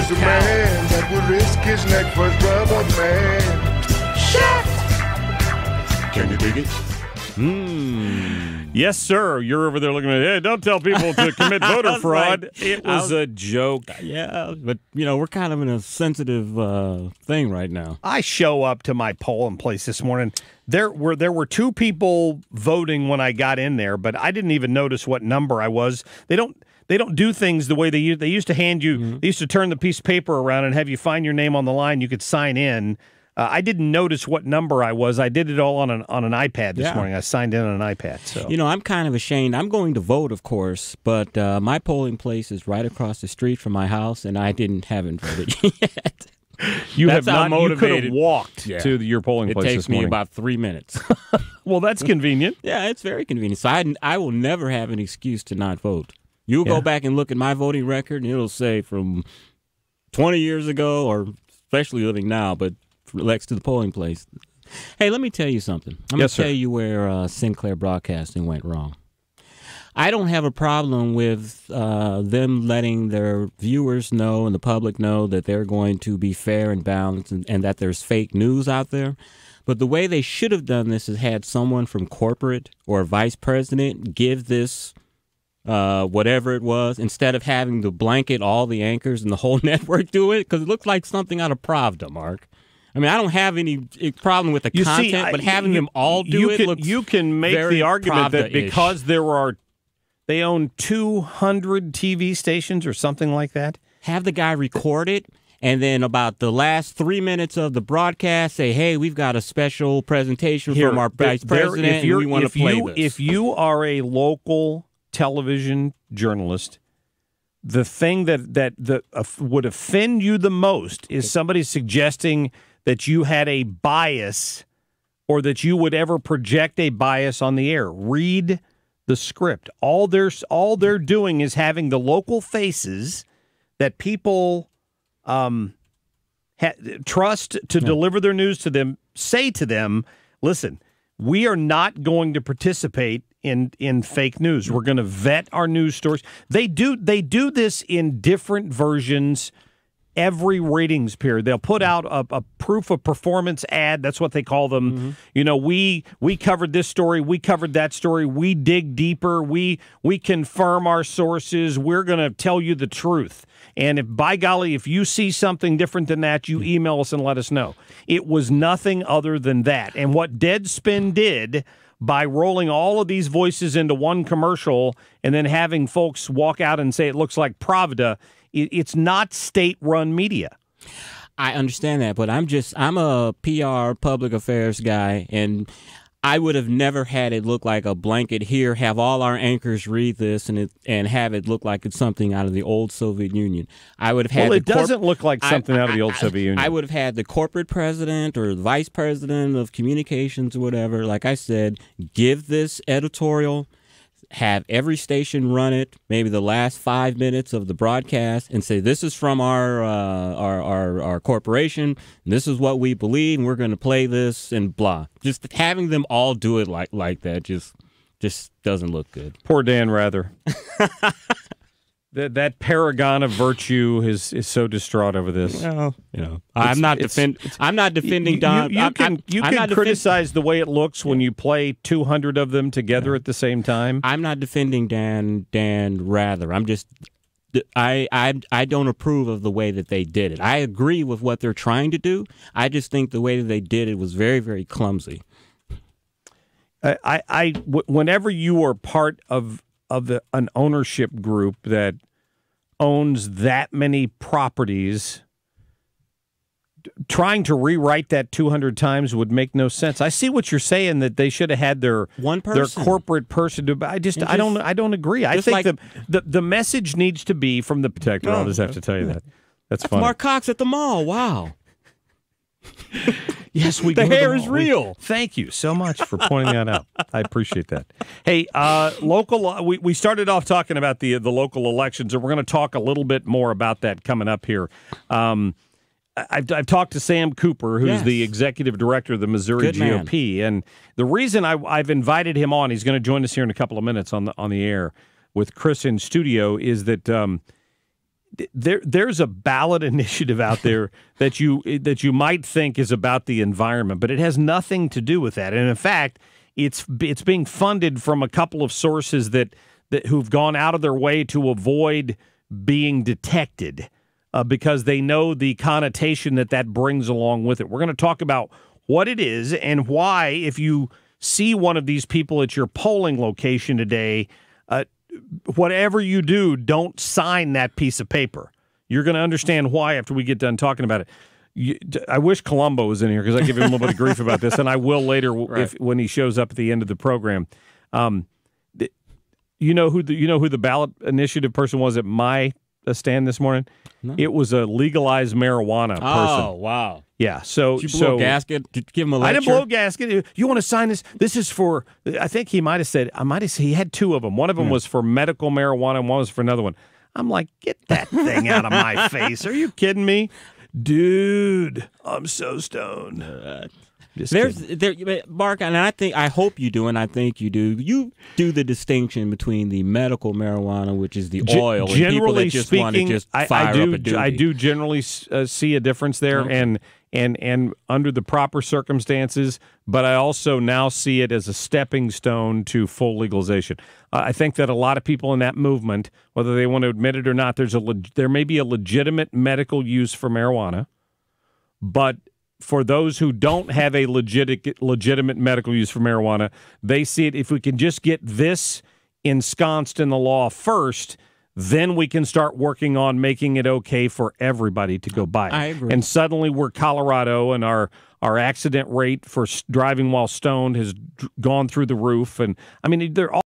is a man that would risk his neck for his brother, man. Shit! Can you dig it? Yes, sir. You're over there looking at, hey, don't tell people to commit voter fraud. Like, it was a joke. Yeah, but, we're kind of in a sensitive thing right now. I show up to my polling place this morning. There were two people voting when I got in there, but I didn't even notice what number I was. They don't do things the way they used to hand you. They used to turn the piece of paper around and have you find your name on the line. You could sign in. I didn't notice what number I was. I did it all on an iPad this morning. I signed in on an iPad. So I'm kind of ashamed. I'm going to vote, of course, but my polling place is right across the street from my house, and I haven't voted yet. You could have walked to your polling place this morning. It takes me about 3 minutes. Well, that's convenient. Yeah, it's very convenient. So I will never have an excuse to not vote. You'll go back and look at my voting record, and it'll say from 20 years ago, or especially living now, but next to the polling place. Hey, let me tell you something. I'm going to tell you where Sinclair Broadcasting went wrong. I don't have a problem with them letting their viewers know and the public know that they're going to be fair and balanced and that there's fake news out there. But the way they should have done this is had someone from corporate or vice president give this whatever it was, instead of having to blanket all the anchors and the whole network do it, because it looked like something out of Pravda, Mark. I mean, I don't have any problem with the content, but having them all do it looks you can make the argument that Pravda-ish. because they own 200 TV stations or something like that. Have the guy record it, and then about the last 3 minutes of the broadcast, say, hey, we've got a special presentation from our vice president, and we want to play this. If you are a local television journalist, the thing that would offend you the most is somebody suggesting that you had a bias or that you would ever project a bias on the air. Read the script. All they're doing is having the local faces that people trust to deliver their news to them say to them, listen, we are not going to participate in fake news. We're going to vet our news stories. They do this in different versions every ratings period. They'll put out a proof of performance ad. That's what they call them. We covered this story. We covered that story. We dig deeper. We confirm our sources. We're going to tell you the truth. And by golly, if you see something different than that, you email us and let us know. It was nothing other than that. And what Deadspin did by rolling all of these voices into one commercial and then having folks walk out and say it looks like Pravda, it's not state-run media. I understand that, but I'm a PR public affairs guy, and I would have never had it look like a blanket here, have all our anchors read this, and have it look like it's something out of the old Soviet Union. I would have had. Well, it doesn't look like something out of the old Soviet Union. I would have had the corporate president or the vice president of communications or whatever, like I said, give this editorial, have every station run it, maybe the last 5 minutes of the broadcast, and say, this is from our corporation, and this is what we believe, and we're going to play this, and blah. Just having them all do it like that just doesn't look good. Poor Dan Rather. That paragon of virtue is so distraught over this. Well, I'm not defending Don. You can criticize the way it looks when you play 200 of them together at the same time. I'm not defending Dan Rather. I'm just I don't approve of the way that they did it. I agree with what they're trying to do. I just think the way that they did it was very, very clumsy. Whenever you are part of an ownership group that owns that many properties, trying to rewrite that 200 times would make no sense. I see what you're saying, that they should have had their corporate person do. I don't agree. I think like, the message needs to be from the protector. I'll just have to tell you that. That's funny. Mark Cox at the mall. Wow. Yes, the hair is real. Thank you so much for pointing that out. I appreciate that. Hey, local. We started off talking about the local elections, and we're going to talk a little bit more about that coming up here. I've talked to Sam Cooper, who's the executive director of the Missouri GOP, and the reason I've invited him on, he's going to join us here in a couple of minutes on the air with Chris in studio, is that there's a ballot initiative out there that you might think is about the environment, but it has nothing to do with that. And in fact, it's being funded from a couple of sources that who've gone out of their way to avoid being detected because they know the connotation that brings along with it. We're going to talk about what it is and why, if you see one of these people at your polling location today, whatever you do, don't sign that piece of paper. You're going to understand why after we get done talking about it. I wish Columbo was in here because I give him a little bit of grief about this, and I will later when he shows up at the end of the program. You know who the ballot initiative person was at my stand this morning? No. It was a legalized marijuana person. Oh, wow. Yeah. So did you blow a gasket? Did you give him a lecture? I didn't blow a gasket. You want to sign this? This is for. I think he might have said. He had two of them. One of them was for medical marijuana, and one was for another one. I'm like, get that thing out of my face. Are you kidding me? Dude, I'm so stoned. Mark, and I hope you do, and I think you do. You do the distinction between the medical marijuana, which is the oil, and people that just want to just fire up a doobie. I do generally see a difference there, okay. and under the proper circumstances, but I also now see it as a stepping stone to full legalization. I think that a lot of people in that movement, whether they want to admit it or not, there may be a legitimate medical use for marijuana, but for those who don't have a legitimate medical use for marijuana, they see it, if we can just get this ensconced in the law first, then we can start working on making it okay for everybody to go buy it. I agree. And suddenly we're Colorado, and our accident rate for driving while stoned has gone through the roof. And I mean, they're all